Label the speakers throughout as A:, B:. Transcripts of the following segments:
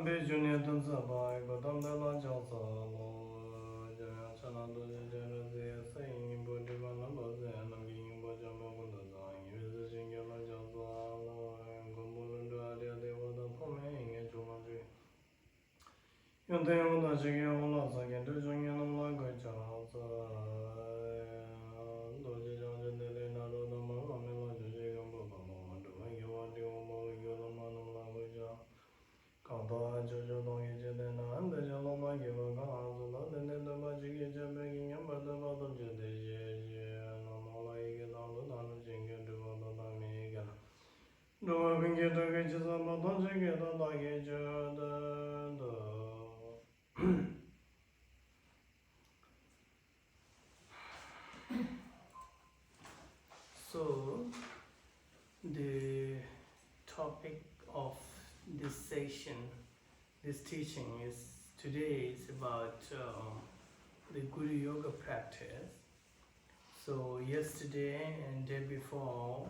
A: bê chú niên tân sở bài của tâm đế loa cháu sở lô Chá yá chá na đô chá chá rá dê sá yin bố đi bá nà bá dê nà mi yin bó chá mê quân tà zá yin bê sá shín kya loa cháu sở lô Gom bố lân đô á đê á đê wá tà phó mê yin ngé chú ma chú Yon tê yon tà chá kya wá lá sá kya đô chá ngé nam lá gái chá sá Đô chá chá chá đê lê nà đô tà má gá mê lá chá chá gam bó tà mô Đô bá yé wá đê wá mô yó lá má nam lá gái chá Cao tòa cho cho tông yé chá đê nà án tê chá lô má kê wá ká á sá lá đê nê tê bá chá kê chá bê kê ngắm bá tê bá tông chá tê chá chá Nà mô lá yé kê táng tê táng tê chén kê tê bá tông táng mê yé kê Đô bá bén kê tê kê chá sá bá tông chá kê táng táng kê chá tê tê So, the topic of this session, this teaching today is about the Guru Yoga practice. So yesterday and day before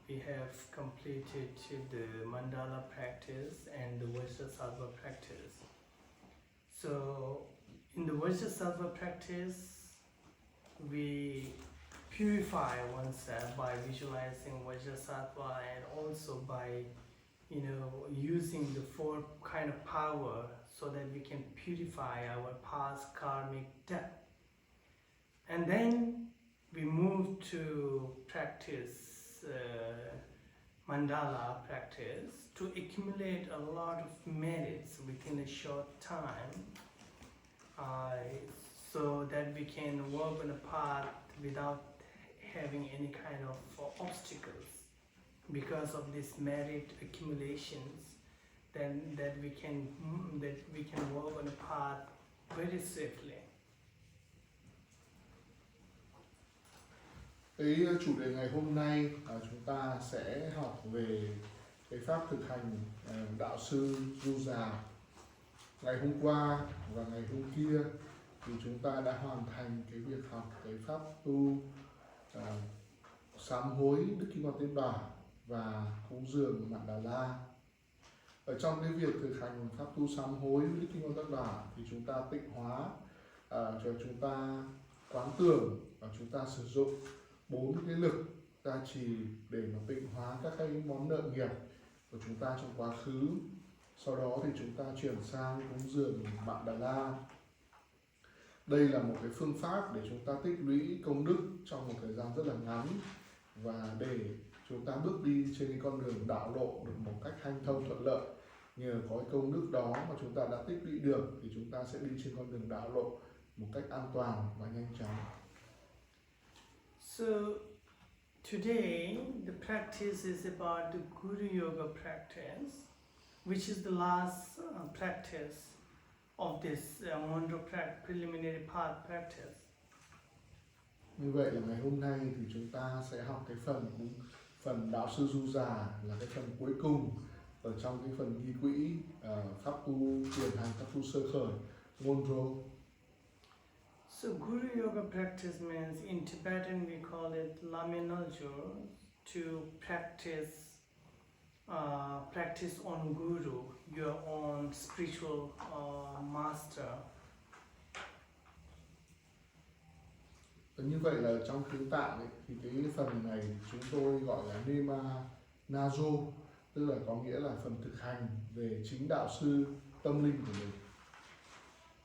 A: we have completed the mandala practice and the Vajrasattva practice. So in the Vajrasattva practice we purify oneself by visualizing Vajrasattva and also by using the four kind of power so that we can purify our past karmic debt. And then we move to practice mandala practice to accumulate a lot of merits within a short time so that we can walk on a path without having any kind of obstacles. Because of this merit accumulations, then that we can walk on a path very safely.
B: Cái chủ đề ngày hôm nay chúng ta sẽ học về cái pháp thực hành đạo sư du già. Ngày hôm qua và ngày hôm kia thì chúng ta đã hoàn thành cái việc học cái pháp tu sám hối Đức Kim Cang Tế Bà và cúng dường Mạn Đà La. Ở trong cái việc thực hành pháp tu sám hối Đức Kim Cang Tế Bà thì chúng ta tịnh hóa cho chúng ta quán tưởng và chúng ta sử dụng 4 cái lực gia trì để mà tịnh hóa các cái món nợ nghiệp của chúng ta trong quá khứ. Sau đó thì chúng ta chuyển sang cúng dường Mạn Đà La. Đây là một cái phương pháp để chúng ta tích lũy công đức trong một thời gian rất là ngắn và để chúng ta bước đi trên cái con đường đạo lộ được một cách hanh thông thuận lợi. Nhờ có cái công đức đó mà chúng ta đã tích lũy được thì chúng ta sẽ đi trên con đường đạo lộ một cách an toàn và nhanh chóng.
A: So today the practice is about the Guru Yoga practice, which is the last practice of this Ngondro preliminary path practice.
B: Như vậy là ngày hôm nay thì chúng ta sẽ học cái phần đạo sư du già là cái phần cuối cùng ở trong cái phần ghi quỹ pháp tu tiền hành, pháp tu sơ khởi Ngondro.
A: So Guru Yoga practice means in Tibetan we call it Ngondro, to practice on Guru, your own spiritual master.
B: Như vậy là trong tiếng Tạng ấy, thì cái phần này chúng tôi gọi là Nema Najo, tức là có nghĩa là phần thực hành về chính đạo sư tâm linh của mình.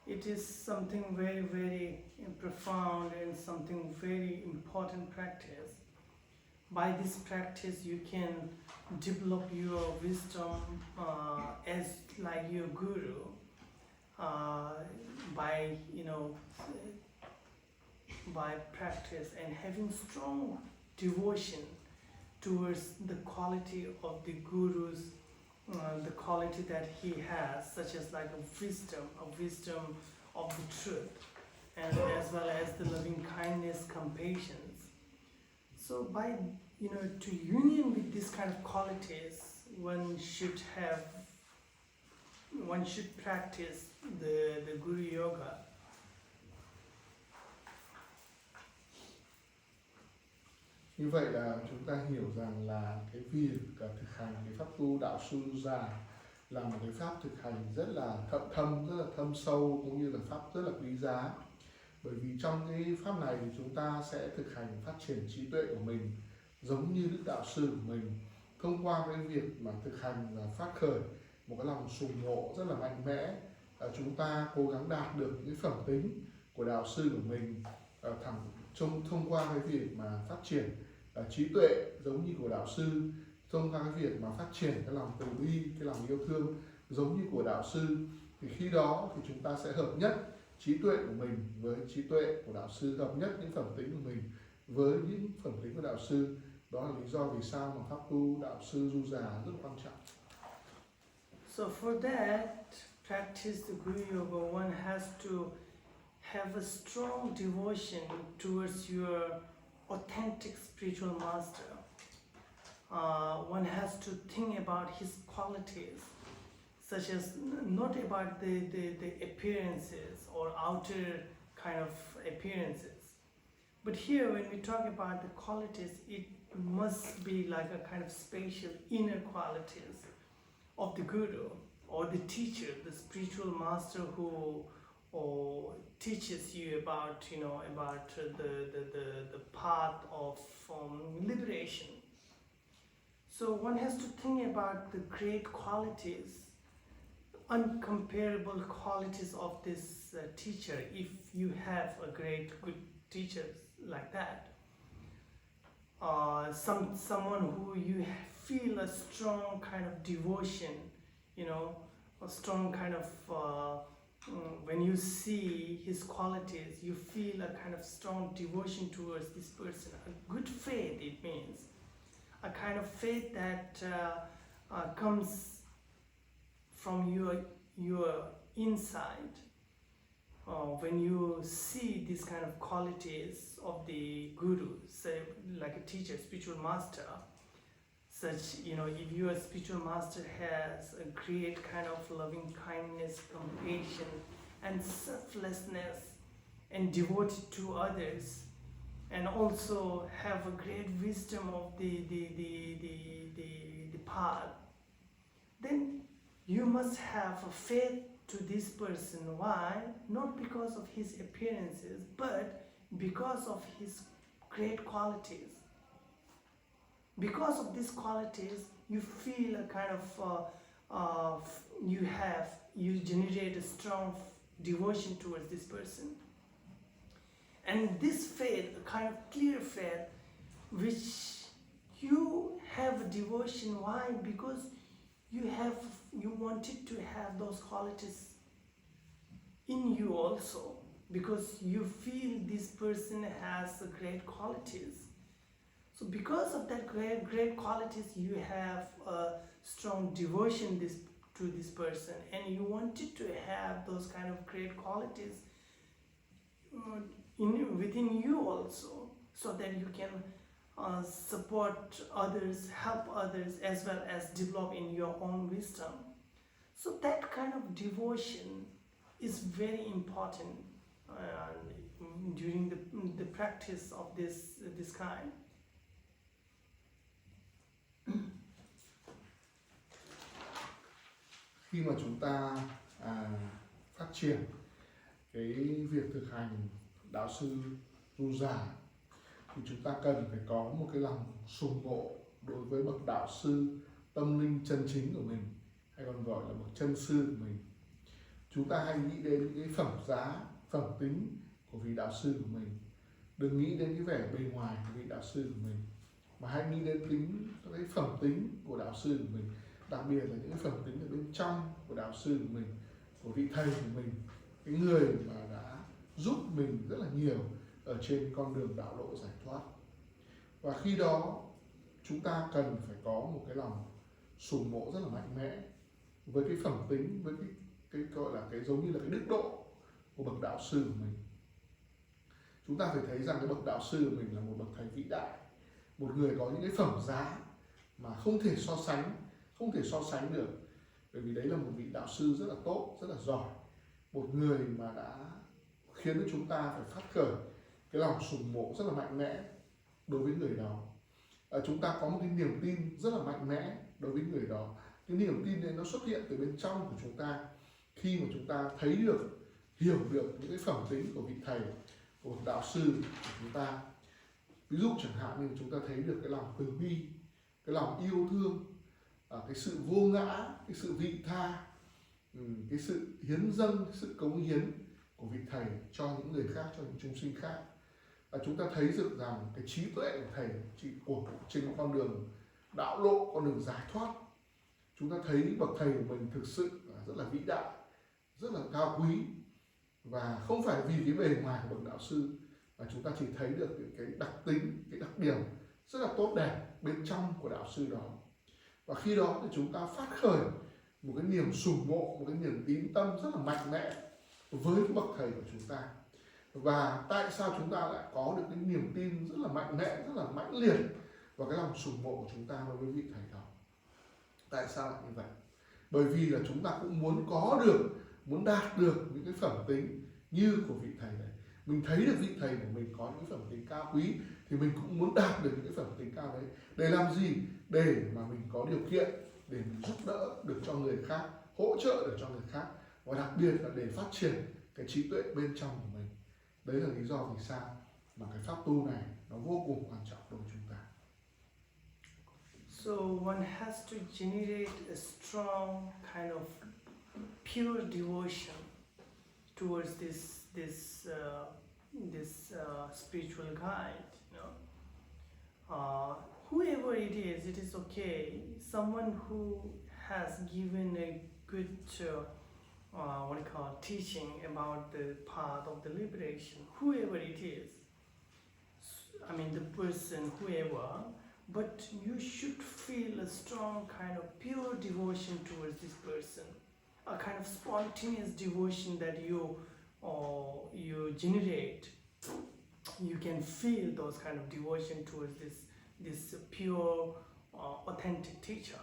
A: It is something very, very profound and something very important practice. By this practice you can develop your wisdom as like your guru by practice and having strong devotion towards the quality of the guru's the quality that he has, such as like a wisdom of the truth, and as well as the loving kindness, compassion. So by to union with this kind of qualities, one should practice the Guru Yoga.
B: Như vậy là chúng ta hiểu rằng là cái việc thực hành cái pháp tu đạo sư già là một cái pháp thực hành rất là thâm sâu, cũng như là pháp rất là quý giá. Bởi vì trong cái pháp này thì chúng ta sẽ thực hành phát triển trí tuệ của mình giống như Đức Đạo Sư của mình, thông qua cái việc mà thực hành và phát khởi một cái lòng sùng ngộ rất là mạnh mẽ. Chúng ta cố gắng đạt được những cái phẩm tính của Đạo Sư của mình, thông qua cái việc mà phát triển trí tuệ giống như của Đạo Sư, thông qua cái việc mà phát triển cái lòng từ bi, cái lòng yêu thương giống như của Đạo Sư, thì khi đó thì chúng ta sẽ hợp nhất trí tuệ của mình với trí tuệ của Đạo Sư, hợp nhất những phẩm tính của mình với những phẩm tính của Đạo Sư. Đó là lý do vì sao mà pháp tu Đạo Sư Du Già rất quan trọng.
A: So for that, practice the Guru Yoga, one has to have a strong devotion towards your authentic spiritual master. One has to think about his qualities, such as not about the appearances or outer kind of appearances. But here when we talk about the qualities, it must be like a kind of spatial inner qualities of the Guru or the teacher, the spiritual master who teaches you about, about the path of liberation. So one has to think about the great qualities, uncomparable qualities of this teacher, if you have a great, good teacher like that. Someone who you feel a strong kind of devotion, a strong kind of, when you see his qualities, you feel a kind of strong devotion towards this person. A good faith, it means. A kind of faith that comes from your inside. When you see these kind of qualities of the Guru, say like a teacher, spiritual master, such, if your spiritual master has a great kind of loving kindness, compassion, and selflessness, and devoted to others, and also have a great wisdom of the path, then you must have a faith to this person. Why? Not because of his appearances, but because of his great qualities. Because of these qualities, you feel a kind of, you generate a strong devotion towards this person. And this faith, a kind of clear faith, which you have a devotion. Why? Because you wanted to have those qualities in you also, because you feel this person has great qualities. So because of that great qualities, you have a strong devotion to this person, and you wanted to have those kind of great qualities within you also, so that you can support others, help others, as well as develop in your own wisdom. So that kind of devotion is very important during the practice of this kind.
B: Khi mà chúng ta phát triển cái việc thực hành Đạo Sư Du Già, thì chúng ta cần phải có một cái lòng sùng ngộ đối với bậc đạo sư tâm linh chân chính của mình, hay còn gọi là bậc chân sư của mình. Chúng ta hay nghĩ đến những cái phẩm giá, phẩm tính của vị đạo sư của mình. Đừng nghĩ đến cái vẻ bề ngoài của vị đạo sư của mình, mà hãy nghĩ đến cái phẩm tính của đạo sư của mình, đặc biệt là những cái phẩm tính ở bên trong của đạo sư của mình, của vị thầy của mình, cái người mà đã giúp mình rất là nhiều ở trên con đường đạo lộ giải thoát. Và khi đó chúng ta cần phải có một cái lòng sùng ngộ rất là mạnh mẽ với cái phẩm tính, với cái gọi là cái giống như là cái đức độ của bậc đạo sư của mình. Chúng ta phải thấy rằng cái bậc đạo sư của mình là một bậc thầy vĩ đại, một người có những cái phẩm giá mà không thể so sánh được. Bởi vì đấy là một vị đạo sư rất là tốt, rất là giỏi, một người mà đã khiến cho chúng ta phải phát khởi cái lòng sùng mộ rất là mạnh mẽ đối với người đó. Chúng ta có một cái niềm tin rất là mạnh mẽ đối với người đó, Cái niềm tin này nó xuất hiện từ bên trong của chúng ta khi mà chúng ta thấy được, hiểu được những cái phẩm tính của vị thầy, của bậc đạo sư của chúng ta. Ví dụ chẳng hạn như chúng ta thấy được cái lòng từ bi, cái lòng yêu thương, cái sự vô ngã, cái sự vị tha, cái sự hiến dâng, cái sự cống hiến của vị thầy cho những người khác, cho những chúng sinh khác. Chúng ta thấy được rằng cái trí tuệ của thầy của trên con đường đạo lộ, con đường giải thoát, chúng ta thấy bậc thầy của mình thực sự rất là vĩ đại, rất là cao quý, và không phải vì cái bề ngoài của bậc đạo sư mà chúng ta chỉ thấy được những cái đặc tính, cái đặc điểm rất là tốt đẹp bên trong của đạo sư đó. Và khi đó thì chúng ta phát khởi một cái niềm sùng mộ, một cái niềm tín tâm rất là mạnh mẽ với cái bậc thầy của chúng ta. Và tại sao chúng ta lại có được cái niềm tin rất là mạnh mẽ, rất là mãnh liệt vào cái lòng sùng mộ của chúng ta đối với vị thầy đó? Tại sao lại như vậy? Bởi vì là chúng ta cũng muốn có được, muốn đạt được những cái phẩm tính như của vị thầy này. Mình thấy được vị thầy của mình có những phẩm tính cao quý thì mình cũng muốn đạt được những cái phẩm tính cao đấy. Để làm gì? Để mà mình có điều kiện để mình giúp đỡ được cho người khác, hỗ trợ được cho người khác, và đặc biệt là để phát triển cái trí tuệ bên trong của mình. Đấy là lý do vì sao mà cái pháp tu này nó vô cùng quan trọng đối với chúng ta.
A: So one has to generate a strong kind of pure devotion towards this spiritual guide. You know, whoever it is okay. Someone who has given a good teaching about the path of the liberation. Whoever it is, I mean the person, whoever. But you should feel a strong kind of pure devotion towards this person, a kind of spontaneous devotion that you generate. You can feel those kind of devotion towards this pure, authentic teacher.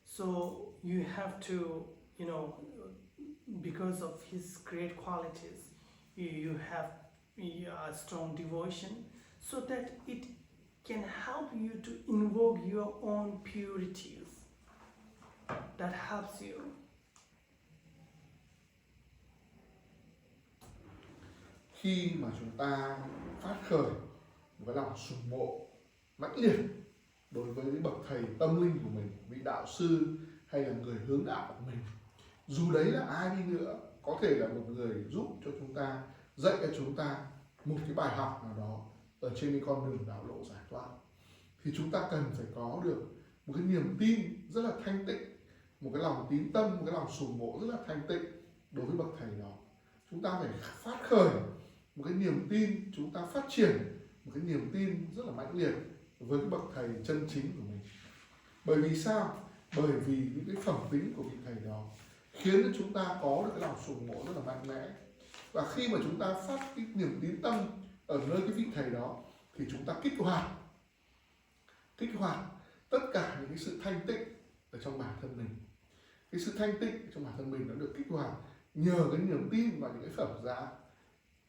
A: So you have to, because of his great qualities, you have a strong devotion, so that it can help you to invoke your own purities. That helps you.
B: Khi mà chúng ta phát khởi một cái lòng sùng mộ mãnh liệt đối với bậc thầy tâm linh của mình, vị đạo sư hay là người hướng đạo của mình, dù đấy là ai đi nữa, có thể là một người giúp cho chúng ta, dạy cho chúng ta một cái bài học nào đó ở trên cái con đường đạo lộ giải thoát, thì chúng ta cần phải có được một cái niềm tin rất là thanh tịnh, một cái lòng tín tâm, một cái lòng sùng mộ rất là thanh tịnh đối với bậc thầy đó. Chúng ta phải phát khởi một cái niềm tin, chúng ta phát triển một cái niềm tin rất là mãnh liệt với cái bậc thầy chân chính của mình. Bởi vì sao? Bởi vì những cái phẩm tính của vị thầy đó khiến cho chúng ta có được cái lòng sùng mộ rất là mạnh mẽ. Và khi mà chúng ta phát cái niềm tín tâm ở nơi cái vị thầy đó thì chúng ta kích hoạt tất cả những cái sự thanh tịnh ở trong bản thân mình. Cái sự thanh tịnh trong bản thân mình nó được kích hoạt nhờ cái niềm tin và những cái phẩm giá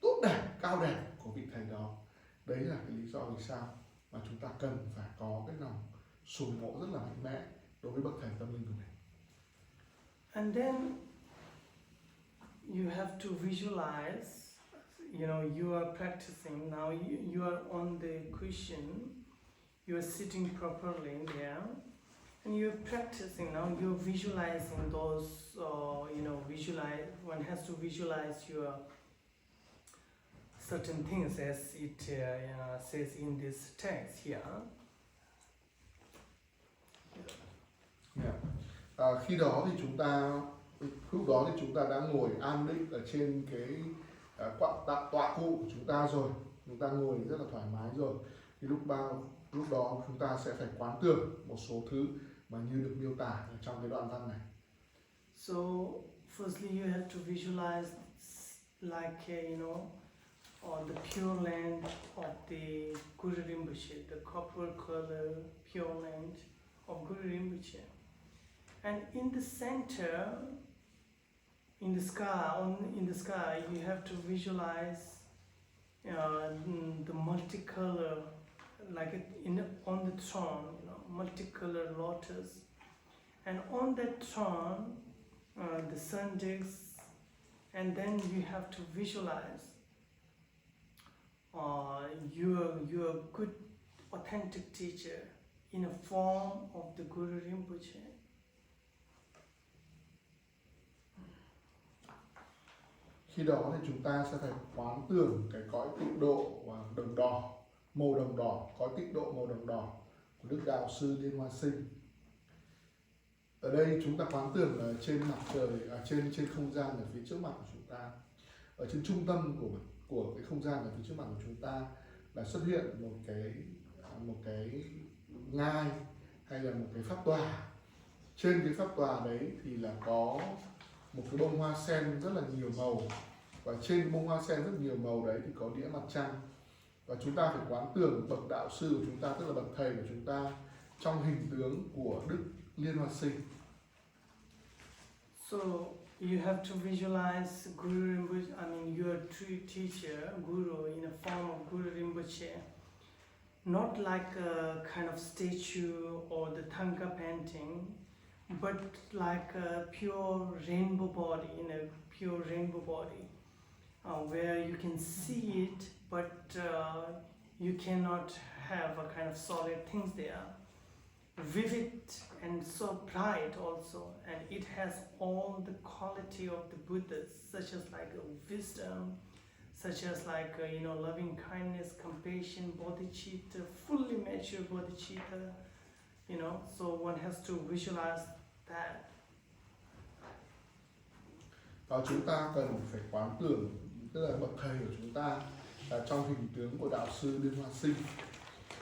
B: tốt đẹp, cao đẹp của vị thầy đó. Đấy là cái lý do vì sao mà chúng ta cần phải có cái lòng sùng mộ rất là mạnh mẽ đối với bậc thầy tâm linh của mình.
A: And then you have to visualize, you are practicing now, you are on the cushion, you are sitting properly there, and you're practicing now, you're visualizing those, one has to visualize your certain things as it says in this text here.
B: Khi đó thì lúc đó thì chúng ta đã ngồi an định ở trên cái tọa cụ của chúng ta rồi, chúng ta ngồi rất là thoải mái rồi. Thì lúc đó chúng ta sẽ phải quán tưởng một số thứ mà như được miêu tả ở trong cái đoạn văn này.
A: So firstly you have to visualize like on the pure land of the Guru Rinpoche, the copper color pure land of Guru Rinpoche. And in the center, in the sky, you have to visualize the multicolor, like on the throne, multicolor lotus. and on that throne the sun digs, and then you have to visualize your good authentic teacher in a form of the Guru Rinpoche.
B: Khi đó thì chúng ta sẽ phải quán tưởng cái cõi tịnh độ và đồng đỏ, màu đồng đỏ, cõi tịnh độ màu đồng đỏ của Đức Đạo Sư Liên Hoa Sinh. Ở đây chúng ta quán tưởng là trên mặt trời, trên không gian ở phía trước mặt của chúng ta, ở trên trung tâm của cái không gian ở phía trước mặt của chúng ta là xuất hiện một cái ngai hay là một cái pháp tòa. Trên cái pháp tòa đấy thì là có một cái bông hoa sen rất là nhiều màu, và trên bông hoa sen rất nhiều màu đấy thì có đĩa mặt trăng, và chúng ta phải quán tưởng bậc đạo sư của chúng ta, tức là bậc thầy của chúng ta, trong hình tướng của Đức Liên Hoa Sinh.
A: So you have to visualize Guru Rinpoche, your true teacher, Guru, in a form of Guru Rinpoche, not like a kind of statue or the Thangka painting, but like a pure rainbow body, in a pure rainbow body, where you can see it, but you cannot have a kind of solid things there. Vivid and so bright also, and it has all the quality of the Buddhas, such as like wisdom, such as like loving kindness, compassion, bodhicitta, fully mature bodhicitta, so one has to visualize that.
B: Và chúng ta cần phải quán tưởng, tức là bậc thầy của chúng ta là trong hình tướng của Đạo Sư Liên Hoa Sinh.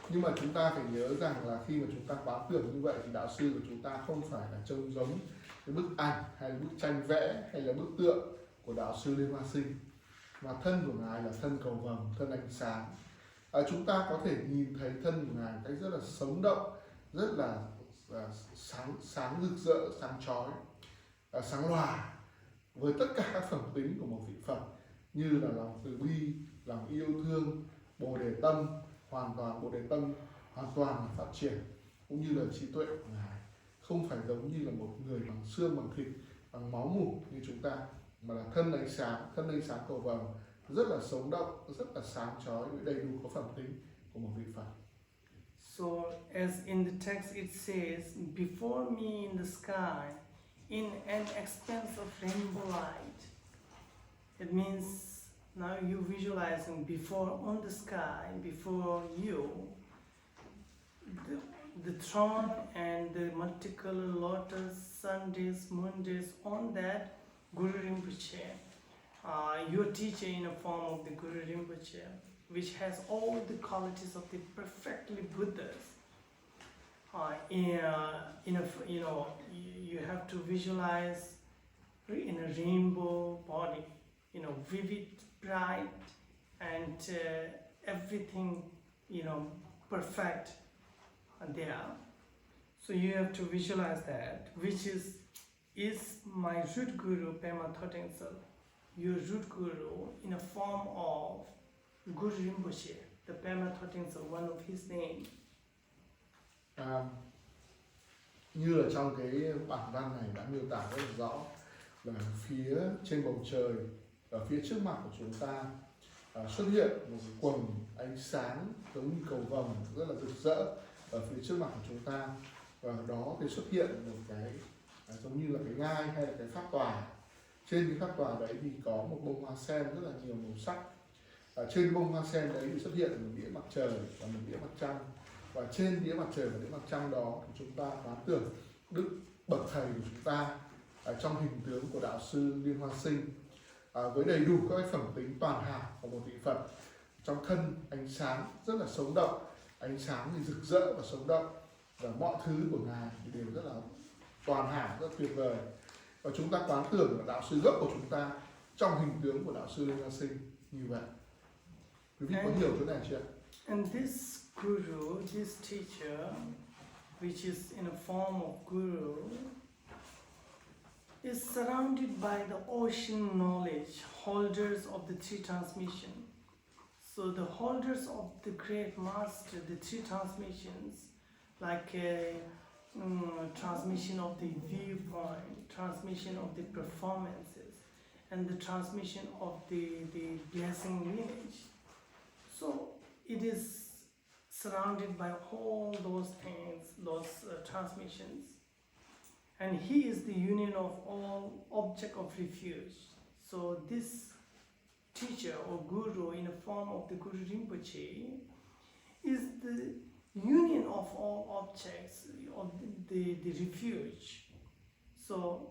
B: Nhưng mà chúng ta phải nhớ rằng là khi mà chúng ta quán tưởng như vậy thì đạo sư của chúng ta không phải là trông giống cái bức ảnh hay là bức tranh vẽ hay là bức tượng của đạo sư Liên Hoa Sinh, mà thân của ngài là thân cầu vồng, thân ánh sáng. Chúng ta có thể nhìn thấy thân của ngài một cách rất là sống động, rất là sáng rực rỡ, sáng chói, sáng lòa, với tất cả các phẩm tính của một vị Phật, như là lòng từ bi, lòng yêu thương, bồ đề tâm bồ đề tâm hoàn toàn phát triển, cũng như là trí tuệ của ngài không phải giống như là một người bằng xương bằng thịt, bằng máu mủ như chúng ta, mà là thân ánh sáng cầu vồng, rất là sống động, rất là sáng chói, với đầy đủ có phẩm tính của một vị Phật.
A: So as in the text it says, before me in the sky, in an expanse of rainbow light. It means now you visualizing before on the sky, before you, the throne and the multicolor lotus, sun days, moon days, on that Guru Rinpoche, your teacher in a form of the Guru Rinpoche, which has all the qualities of the perfectly Buddhas. You have to visualize in a rainbow body, vivid, bright, and everything, perfect there. So you have to visualize that, which is my root guru, Pema Thotingsel, your root guru in a form of Guru Rinpoche, the Pema Thotingsel, one of his name.
B: Như là trong cái bản văn này đã miêu tả rất là rõ, là phía trên bầu trời, ở phía trước mặt của chúng ta xuất hiện một quầng ánh sáng giống như cầu vồng rất là rực rỡ ở phía trước mặt của chúng ta, và ở đó thì xuất hiện một cái giống như là cái ngai hay là cái pháp tòa. Trên cái pháp tòa đấy thì có một bông hoa sen rất là nhiều màu sắc. Trên bông hoa sen đấy thì xuất hiện một đĩa mặt trời và một đĩa mặt trăng, và trên đĩa mặt trời và đĩa mặt trăng đó thì chúng ta quán tưởng Đức bậc thầy của chúng ta trong hình tướng của đạo sư Liên Hoa Sinh, với đầy đủ các phẩm tính toàn hảo của một vị Phật, trong thân ánh sáng rất là sống động, ánh sáng thì rực rỡ và sống động, và mọi thứ của ngài thì đều rất là toàn hảo, rất tuyệt vời. Và chúng ta quán tưởng là đạo sư gốc của chúng ta trong hình tướng của đạo sư Liên Hoa Sinh như vậy. Quý vị có hiểu chỗ này chưa?
A: And this guru, this teacher, which is in a form of guru, is surrounded by the ocean knowledge, holders of the three transmission. So the holders of the great master, the three transmissions, like transmission of the viewpoint, transmission of the performances, and the transmission of the blessing lineage. So it is surrounded by all those things, those transmissions. And he is the union of all object of refuge. So this teacher or guru in the form of the Guru Rinpoche is the union of all objects of the refuge. So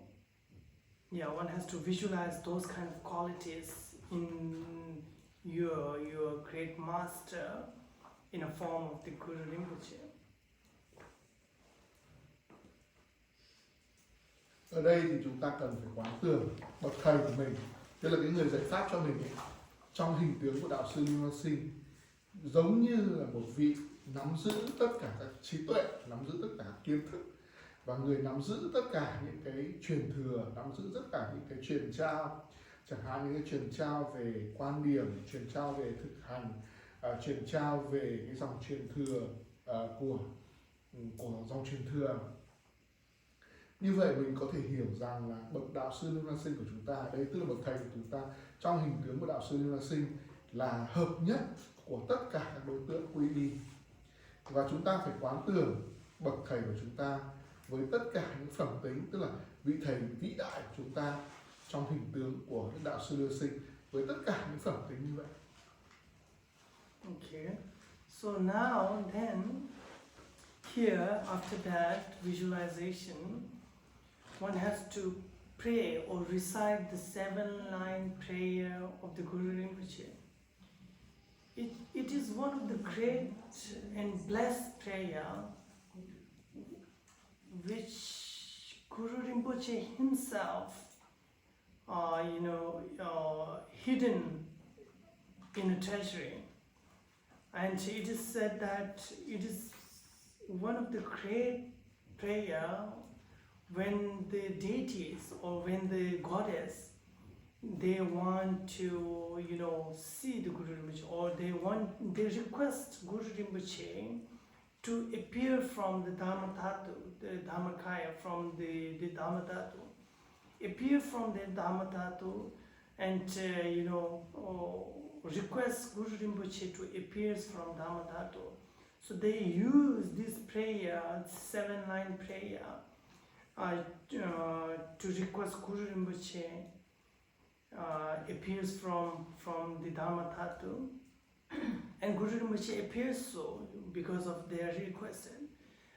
A: yeah, one has to visualize those kind of qualities in your great master in a form of the Guru Rinpoche.
B: Ở đây thì chúng ta cần phải quán tưởng bậc thầy của mình, tức là cái người dạy pháp cho mình ấy, trong hình tướng của đạo sư Lưu Văn Sinh giống như là một vị nắm giữ tất cả các trí tuệ, nắm giữ tất cả các kiến thức, và người nắm giữ tất cả những cái truyền thừa, nắm giữ tất cả những cái truyền trao, chẳng hạn những cái truyền trao về quan điểm, truyền trao về thực hành, truyền trao về cái dòng truyền thừa của dòng truyền thừa. Như vậy mình có thể hiểu rằng là bậc đạo sư Lưu Văn Sinh của chúng ta, đây tức là bậc thầy của chúng ta trong hình tướng của đạo sư Lưu Văn Sinh là hợp nhất của tất cả các đối tượng quy y, và chúng ta phải quán tưởng bậc thầy của chúng ta với tất cả những phẩm tính, tức là vị thầy vĩ đại của chúng ta trong hình tướng của đạo sư Lưu Văn Sinh với tất cả những phẩm tính như vậy.
A: Okay, so now then here after that visualization, one has to pray or recite the 7-line prayer of the Guru Rinpoche. It is one of the great and blessed prayer which Guru Rinpoche himself, hidden in a treasury. And it is said that it is one of the great prayer when the deities or when the goddess, they want to, see the Guru Rinpoche, or they request Guru Rinpoche to appear from the Dharmatatu, the Dharmakaya, from the Dharmatatu, appear from the Dharmatatu, and request Guru Rinpoche to appear from Dharmatatu. So they use this prayer, 7-line prayer, to request Guru Rinpoche appears from the Dharmatatu, and Guru Rinpoche appears so because of their request.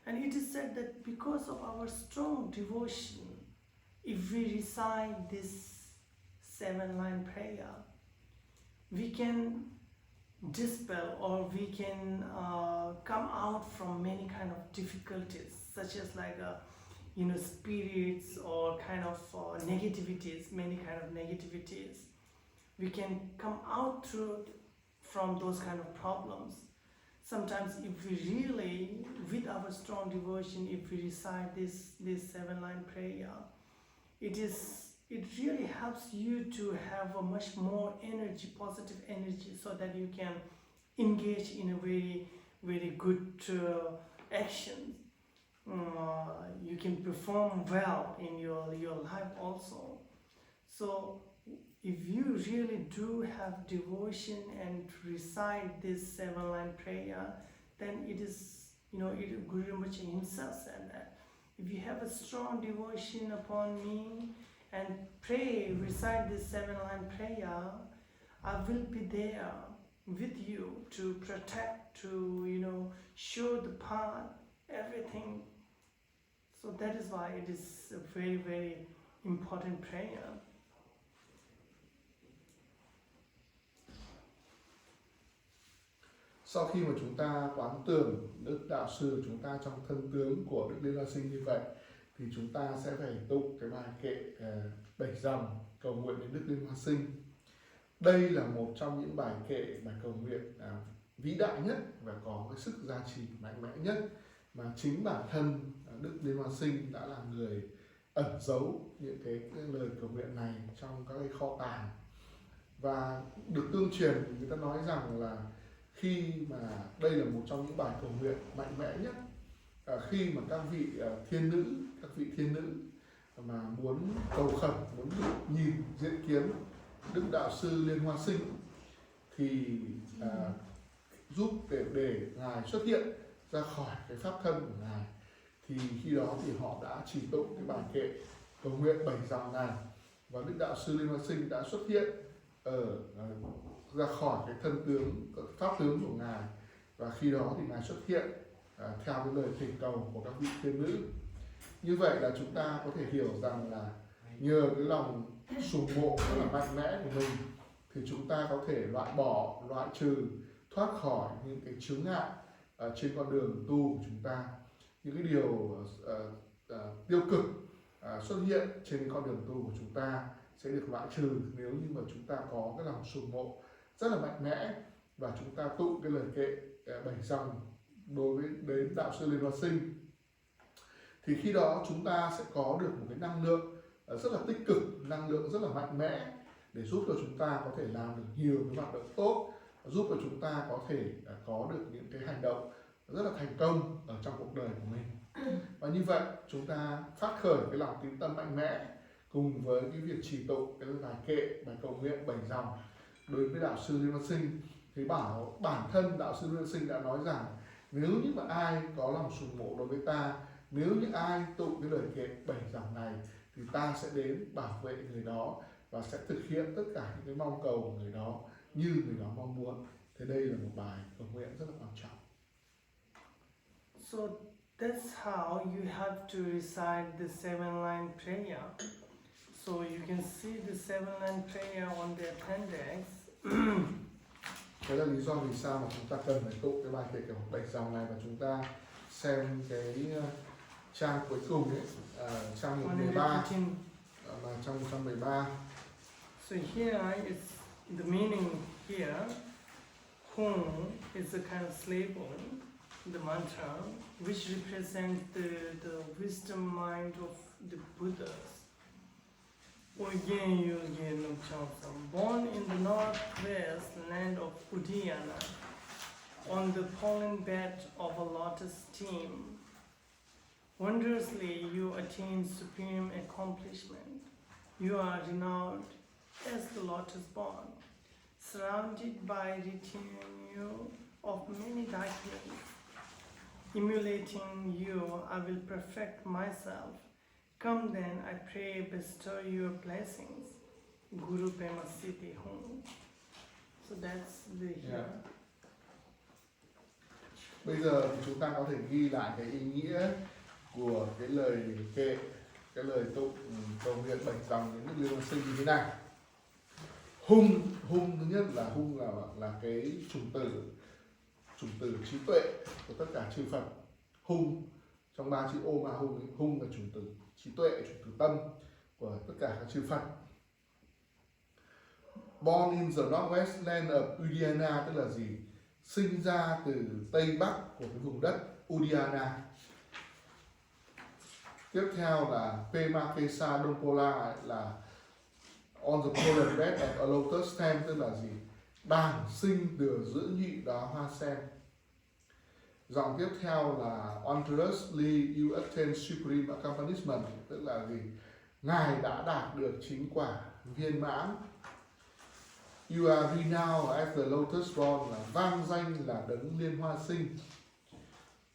A: And it is said that because of our strong devotion, if we recite this 7-line prayer, we can dispel or we can come out from many kind of difficulties, such as like spirits or kind of negativities, many kind of negativities. We can come out from those kind of problems. Sometimes if we really, with our strong devotion, if we recite this 7-line prayer, it really helps you to have a much more energy, positive energy, so that you can engage in a very, very good action. You can perform well in your life also. So if you really do have devotion and recite this 7-line prayer, then it is, Guru Rinpoche himself said that if you have a strong devotion upon me and recite this 7-line prayer, I will be there with you to protect, to show the path, everything. So that is why it is a very, very important prayer.
B: Sau khi mà chúng ta quán tưởng Đức Đạo Sư của chúng ta trong thân tướng của Đức Liên Hoa Sinh như vậy, thì chúng ta sẽ phải tụng cái bài kệ 7 dòng cầu nguyện đến Đức Liên Hoa Sinh. Đây là một trong những bài kệ, bài cầu nguyện vĩ đại nhất và có cái sức gia trì mạnh mẽ nhất mà chính bản thân Đức Liên Hoa Sinh đã là người ẩn giấu những cái lời cầu nguyện này trong các cái kho tàng. Và được tương truyền, người ta nói rằng là khi mà đây là một trong những bài cầu nguyện mạnh mẽ nhất khi mà các vị thiên nữ mà muốn cầu khẩn, muốn được nhìn diễn kiến Đức Đạo Sư Liên Hoa Sinh thì giúp để Ngài xuất hiện ra khỏi cái pháp thân của Ngài, thì khi đó thì họ đã trì tụng cái bài kệ cầu nguyện 7 dòng này, và Đức Đạo Sư Liên Hoa Sinh đã xuất hiện ra khỏi cái thân tướng, pháp tướng của Ngài, và khi đó thì Ngài xuất hiện theo cái lời thỉnh cầu của các vị thiên nữ. Như vậy là chúng ta có thể hiểu rằng là nhờ cái lòng sùng mộ rất là mạnh mẽ của mình thì chúng ta có thể loại bỏ, loại trừ, thoát khỏi những cái chướng ngại trên con đường tu của chúng ta, những cái điều tiêu cực xuất hiện trên con đường tu của chúng ta sẽ được loại trừ nếu như mà chúng ta có cái lòng sùng mộ rất là mạnh mẽ và chúng ta tụng cái lời kệ 7 dòng đối với đến Đạo Sư Liên Hoa Sinh. Thì khi đó chúng ta sẽ có được một cái năng lượng rất là tích cực, năng lượng rất là mạnh mẽ để giúp cho chúng ta có thể làm được nhiều cái hoạt động tốt, giúp cho chúng ta có thể có được những cái hành động rất là thành công ở trong cuộc đời của mình. Và như vậy chúng ta phát khởi cái lòng tín tâm mạnh mẽ cùng với cái việc trì tụng cái bài kệ, bài cầu nguyện 7 dòng đối với Đạo Sư Liên Hoa Sinh, thì bảo bản thân Đạo Sư Liên Hoa Sinh đã nói rằng nếu như mà ai có lòng sùng mộ đối với ta, nếu như ai tụng cái lời kệ 7 dòng này thì ta sẽ đến bảo vệ người đó và sẽ thực hiện tất cả những cái mong cầu của người đó như người đó mong muốn. Thế đây là một bài cầu nguyện rất là quan trọng.
A: So that's how you have to recite the 7-line prayer. So you can see the 7-line prayer on the appendix.
B: Thế là lý do vì sao mà chúng ta cần phải tụng cái bài kệ kiểu 7 dòng này, và chúng ta xem cái trang cuối cùng ấy, trang 113 và trong 113.
A: So here is the meaning here. Hum is a kind of syllable, the mantra, which represents the wisdom mind of the Buddhas. Born in the northwest land of Uddiyana, on the pollen bed of a lotus stream, wondrously you attain supreme accomplishment. You are renowned as the lotus born, surrounded by retinue of many darklings. Emulating you, I will perfect myself. Come then, I pray, bestow your blessings. Guru Pema Siddhi Hum. So that's the here.
B: Bây giờ thì chúng ta có thể ghi lại cái ý nghĩa của cái lời kệ, cái lời tụng cầu nguyện 7 dòng đến Đức Liên Hoa Sinh như thế này. Hung thứ nhất là hung là cái chủng tử trí tuệ của tất cả chư Phật. Hung trong 3 chữ ô ma hung là chủng tử trí tuệ, chủng tử tâm của tất cả các chư Phật. Born in the northwest land of Uddiyana tức là gì? Sinh ra từ tây bắc của cái vùng đất Uddiyana. Tiếp theo là Pema Kesa Dompola là on the pollen bed of a lotus stem tức là gì? Đàng sinh từ giữa nhị đóa hoa sen. Dòng tiếp theo là Wondrously you attain supreme accomplishment tức là gì? Ngài đã đạt được chính quả viên mãn. You are renowned as the lotus born là vang danh là đấng liên hoa sinh.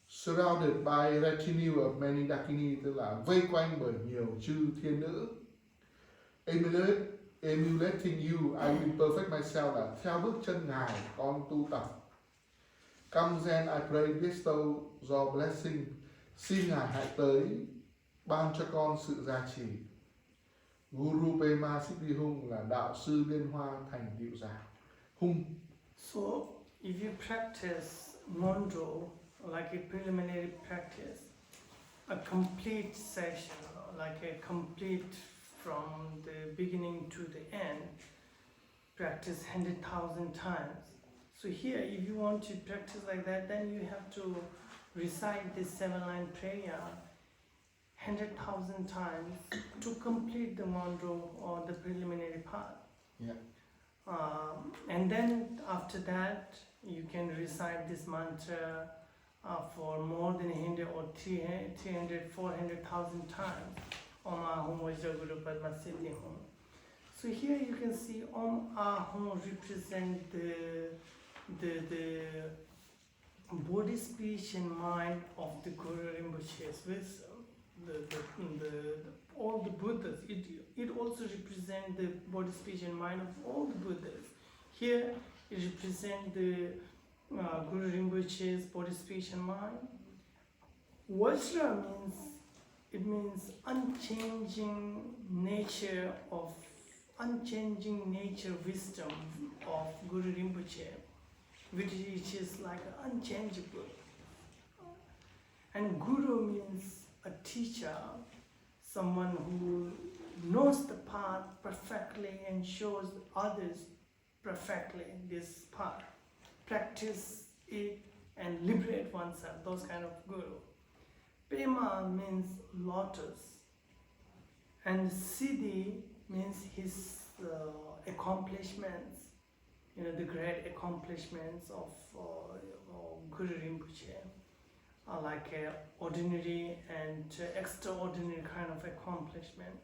B: Surrounded by retinue of many dakini tức là vây quanh bởi nhiều chư thiên nữ. Emulating you, I will perfect myself là theo bước chân Ngài con tu tập. Come then I pray bestow your blessing. Xin Ngài hãy tới ban cho con sự gia trì. Guru Pema Siddhi Hung là đạo sư liên hoa thành tựu giả. Hung.
A: So if you practice Ngondro like a preliminary practice, a complete session, like a complete from the beginning to the end, practice 100,000 times. So here, if you want to practice like that, then you have to recite this 7-line prayer 100,000 times to complete the Ngondro or the preliminary part.
B: Yeah.
A: And then after that, you can recite this mantra for more than 100 or 300, 400,000 times. Om Ahum Vajra Guru Padma Siddhi Hum. So here you can see Om Ahum represent the body, speech and mind of the Guru Rinpoche's wisdom. All the Buddhas. It also represents the body, speech and mind of all the Buddhas. Here it represents the Guru Rinpoche's body, speech and mind. Vajra means unchanging nature wisdom of Guru Rinpoche, which is like unchangeable. And Guru means a teacher, someone who knows the path perfectly and shows others perfectly this path. Practice it and liberate oneself, those kind of Guru. Prema means lotus, and Siddhi means his accomplishments, the great accomplishments of Guru Rinpoche, like ordinary and extraordinary kind of accomplishment,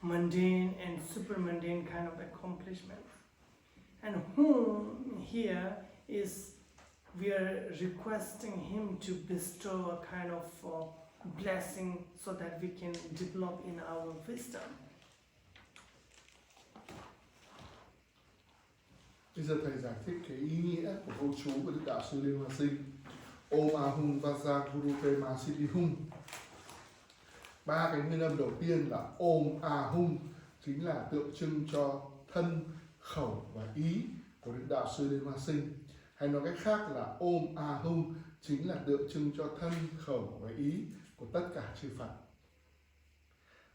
A: mundane and super mundane kind of accomplishment. And whom here is, we are requesting him to bestow a kind of blessing so that we can develop in our wisdom.
B: Bây giờ thầy giải thích cái ý nghĩa của câu chú của Đức Đạo Sư Liên Hoa Sinh. Om Ahum Vajra Guru Prema Siddhi Hum. Ba cái nguyên âm đầu tiên là Om Ahum, chính là tượng trưng cho thân, khẩu và ý của Đức Đạo Sư Liên Hoa Sinh. Hay nói cách khác là Om Ahum chính là tượng trưng cho thân, khẩu và ý của tất cả chư Phật.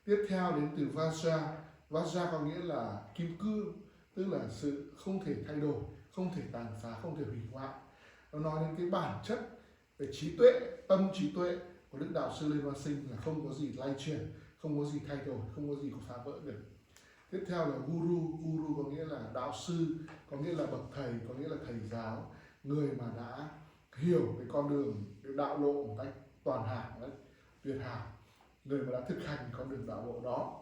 B: Tiếp theo đến từ Vajra. Vajra có nghĩa là kim cương, tức là sự không thể thay đổi, không thể tàn phá, không thể hủy hoại. Nó nói đến cái bản chất về trí tuệ, tâm trí tuệ của Đức Đạo Sư Liên Hoa Sinh là không có gì lay chuyển, không có gì thay đổi, không có gì có phá vỡ được. Tiếp theo là Guru. Guru có nghĩa là đạo sư, có nghĩa là bậc thầy, có nghĩa là thầy giáo, người mà đã hiểu cái con đường, cái đạo lộ một cách toàn hảo đấy, tuyệt hảo, người mà đã thực hành con đường đạo lộ đó.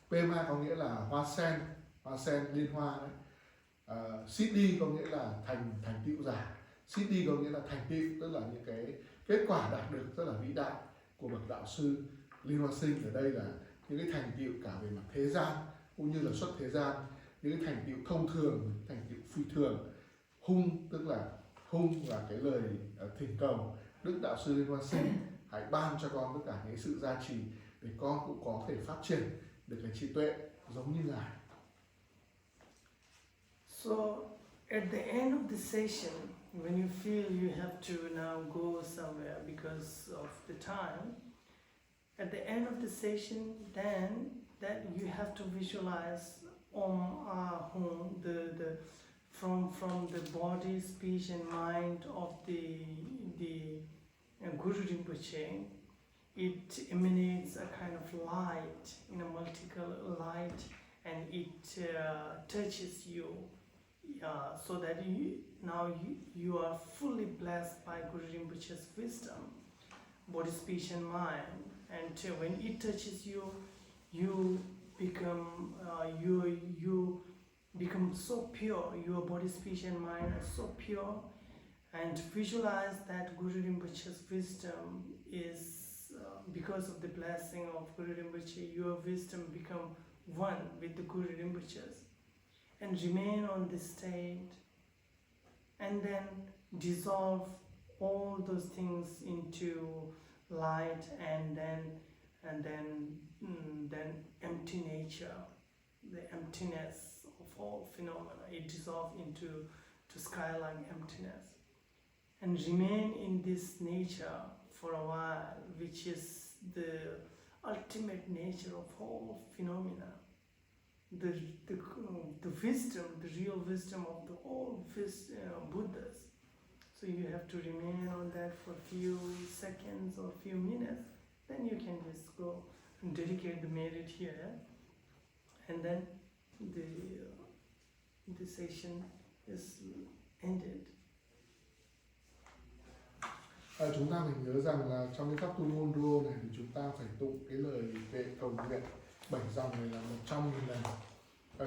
B: Pema có nghĩa là hoa sen liên hoa đấy. Siddhi có nghĩa là thành tựu giả. Siddhi có nghĩa là thành tựu, tức là những cái kết quả đạt được rất là vĩ đại của bậc đạo sư Liên Hoa Sinh. Ở đây là những cái thành tựu cả về mặt thế gian cũng như là xuất thế gian, những cái thành tựu thông thường, thành tựu phi thường. Hung tức là cái lời thỉnh cầu Đức Đạo Sư Liên Hoa Sinh hãy ban cho con tất cả những sự gia trì để con cũng có thể phát triển được cái trí tuệ giống như Ngài.
A: So at the end of the session, when you feel you have to now go somewhere because of the time, at the end of the session, then that you have to visualize Om Ahum, from the body, speech and mind of the Guru Rinpoche. It emanates a kind of light, multicolor light, and it touches you, so that you are fully blessed by Guru Rinpoche's wisdom, body, speech and mind. And when it touches you, you become so pure. Your body, speech and mind are so pure. And visualize that Guru Rinpoche's wisdom is, because of the blessing of Guru Rinpoche, your wisdom become one with the Guru Rinpoche's. And remain on this state, and then dissolve all those things into light, and then empty nature, the emptiness of all phenomena. It dissolves into sky-like emptiness, and remain in this nature for a while, which is the ultimate nature of all phenomena. The wisdom, the real wisdom of the all Buddhas. So you have to remain on that for a few seconds or a few minutes. Then you can just go and dedicate the merit here, and then the session is ended.
B: Chúng ta phải nhớ rằng là trong cái pháp tu Ngondro này thì chúng ta phải tụng cái lời kệ cầu nguyện 7 dòng này là 100.000 lần.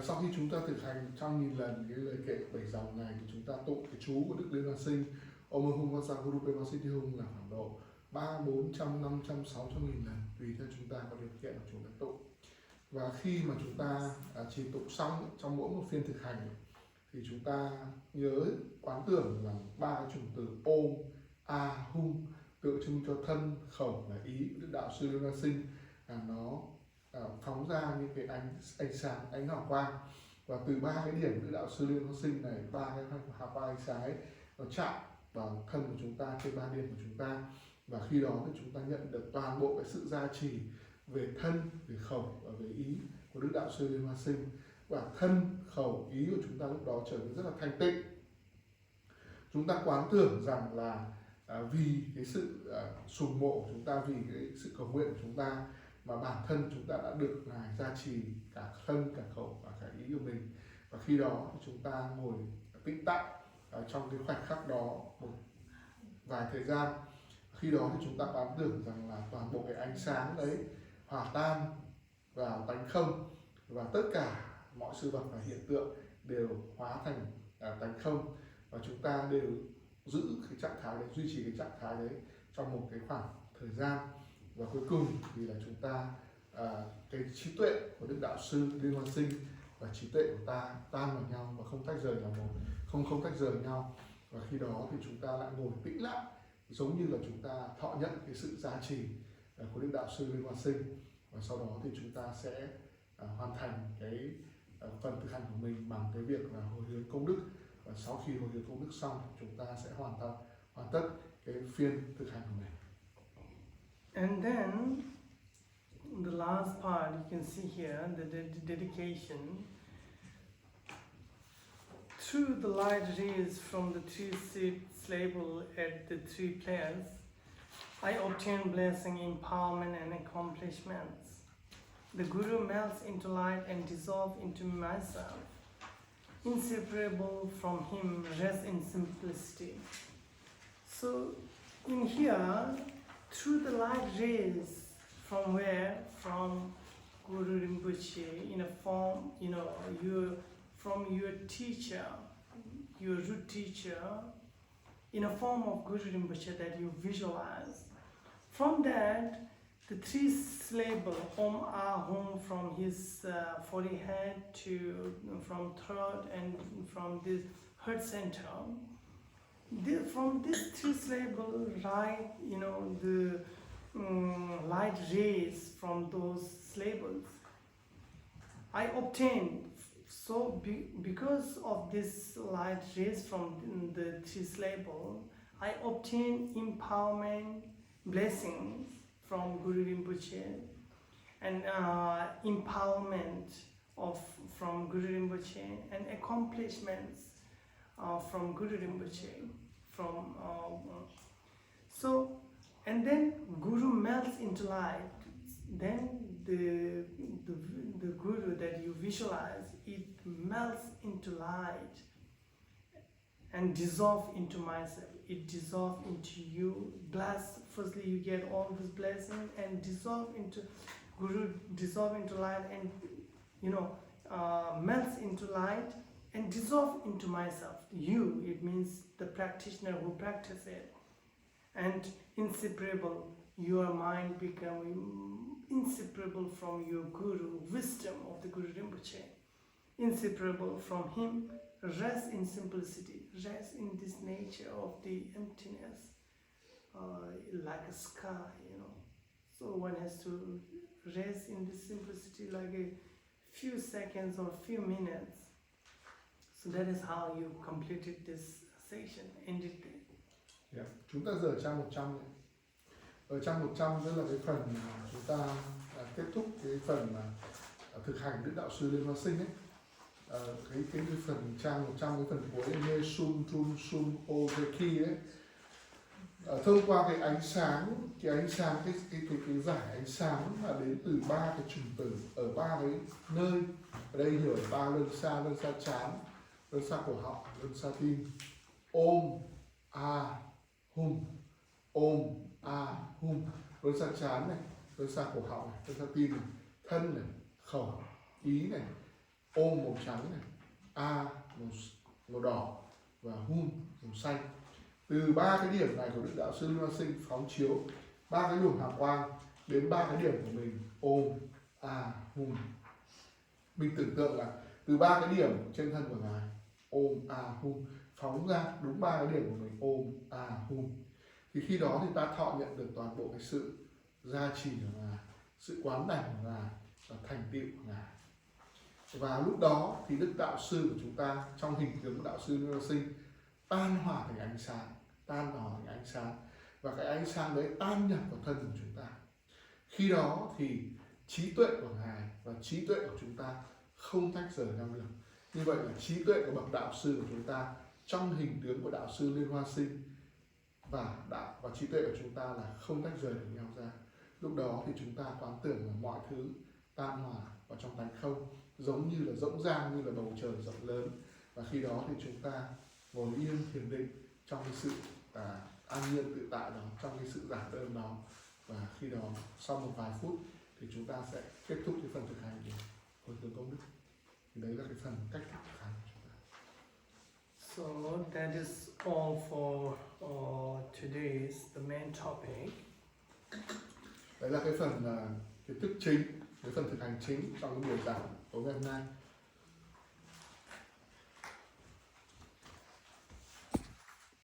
B: Sau khi chúng ta thực hành 100.000 lần cái lời kệ 7 dòng này thì chúng ta tụng cái chú của Đức Liên Hoa Sinh Om Hum Vasa Guru Pema Siddhi Hum là khoảng độ 300, 400, 500, 600.000 lần tùy theo chúng ta có điều kiện của chúng ta tụng. Và khi mà chúng ta chỉ tụng xong trong mỗi một phiên thực hành thì chúng ta nhớ quán tưởng là 3 cái chủng từ Om, A, Hum tượng trưng cho thân, khẩu là ý Đức Đạo Sư Liên Hoa Sinh, nó phóng ra những cái ánh sáng, ánh hào quang, và từ 3 cái điểm Đức Đạo Sư Liên Hoa Sinh này, 3 cái hào quang ánh sáng ấy, nó chạm vào thân của chúng ta, trên 3 điểm của chúng ta, và khi đó thì chúng ta nhận được toàn bộ cái sự gia trì về thân, về khẩu và về ý của Đức Đạo Sư Liên Hoa Sinh, và thân, khẩu, ý của chúng ta lúc đó trở nên rất là thanh tịnh. Chúng ta quán tưởng rằng là vì cái sự sùng mộ của chúng ta, vì cái sự cầu nguyện của chúng ta mà bản thân chúng ta đã được Ngài gia trì cả thân, cả khẩu và cả ý của mình. Và khi đó thì chúng ta ngồi tĩnh tại trong cái khoảnh khắc đó một vài thời gian. Khi đó thì chúng ta quán tưởng rằng là toàn bộ cái ánh sáng đấy hòa tan vào tánh không, và tất cả mọi sự vật và hiện tượng đều hóa thành tánh không, và chúng ta đều giữ cái trạng thái đấy, duy trì cái trạng thái đấy trong một cái khoảng thời gian. Và cuối cùng thì là chúng ta cái trí tuệ của Đức Đạo Sư Liên Hoa Sinh và trí tuệ của ta tan vào nhau và không tách rời là một, không tách rời nhau. Và khi đó thì chúng ta lại ngồi tĩnh lặng, giống như là chúng ta thọ nhận cái sự gia trì của Đức Đạo Sư Liên Hoa Sinh. Và sau đó thì chúng ta sẽ hoàn thành cái phần thực hành của mình bằng cái việc là hồi hướng công đức. Và sau khi hồi hướng công đức xong, chúng ta sẽ hoàn tất cái phiên thực hành của mình.
A: And then the last part you can see here, the dedication. Through the light rays from the 3 seats labeled at the 3 players, I obtain blessing, empowerment and accomplishments. The Guru melts into light and dissolves into myself. Inseparable from him, rest in simplicity. So in here, through the light rays from where? From Guru Rinpoche, in a form, from your teacher, your root teacher, in a form of Guru Rinpoche that you visualize. From that, the 3 syllables, Om Ah Hum, from his forehead to from throat and from this heart center. From this 3 syllables, right, the light rays from those syllables, I obtain. So because of this light rays from the 3 syllables, I obtain empowerment, blessings from Guru Rinpoche, and empowerment from Guru Rinpoche, and accomplishments from Guru Rinpoche. And then Guru melts into light. Then the Guru that you visualize, it melts into light and dissolves into myself. It dissolves into you. Firstly you get all this blessing and dissolve into Guru, dissolve into light, and melts into light and dissolve into myself. You, it means the practitioner who practice it. And inseparable, your mind become inseparable from your Guru, wisdom of the Guru Rinpoche. Inseparable from him, rest in simplicity, rest in this nature of the emptiness, like a sky, So one has to rest in this simplicity like a few seconds or few minutes. So that is how you completed this session, ended it.
B: Yeah. Chúng ta giờ trang 100 này. Ở trang 100 tức là cái phần mà chúng ta kết thúc cái phần mà thực hành Đức Đạo Sư Liên Hoa Sinh ấy. Cái phần trang 100, cái phần cuối nghe sum trum sum o ki ấy. Thông qua cái ánh sáng, cái giải ánh sáng là đến từ 3 cái chủng tử ở 3 cái nơi. Ở đây hiểu 3 lân xa trán, lân xa cổ họng, lân xa tim. Om, A, Hum. ôm, a, hum, hướng sang trán này, hướng sang cổ họng này, hướng sang tim này, thân này, khẩu, ý này, ôm màu trắng này, a màu đỏ và hum màu xanh. Từ ba cái điểm này của Đức Đạo Sư Liên Hoa Sinh phóng chiếu ba cái luồng hào quang đến ba cái điểm của mình, ôm, a, hum. Mình tưởng tượng là từ ba cái điểm trên thân của ngài, ôm, a, hum, phóng ra đúng ba cái điểm của mình, ôm, a, hum. Thì khi đó thì ta thọ nhận được toàn bộ cái sự gia trì của ngài, sự quán đảnh của ngài và thành tựu của ngài. Và lúc đó thì Đức Đạo Sư của chúng ta trong hình tướng của Đạo Sư Liên Hoa Sinh tan hỏa thành ánh sáng, tan hỏa thành ánh sáng, và cái ánh sáng đấy tan nhập vào thân của chúng ta. Khi đó thì trí tuệ của ngài và trí tuệ của chúng ta không tách rời nhau được. Như vậy là trí tuệ của bậc đạo sư của chúng ta trong hình tướng của Đạo Sư Liên Hoa Sinh và trí tuệ của chúng ta là không tách rời được nhau ra. Lúc đó thì chúng ta quán tưởng là mọi thứ tan hỏa vào trong tánh không, giống như là rỗng rang, như là bầu trời rộng lớn. Và khi đó thì chúng ta ngồi yên thiền định trong cái sự an nhiên tự tại đó, trong cái sự giản đơn đó. Và khi đó sau một vài phút thì chúng ta sẽ kết thúc cái phần thực hành để hồi hướng công đức. Thì đấy là cái phần cách thức thực hành của chúng ta.
A: So that is all for today's the main topic.
B: Đấy là cái phần kiến thức chính, cái phần thực hành chính trong cái buổi giảng tối ngày hôm nay.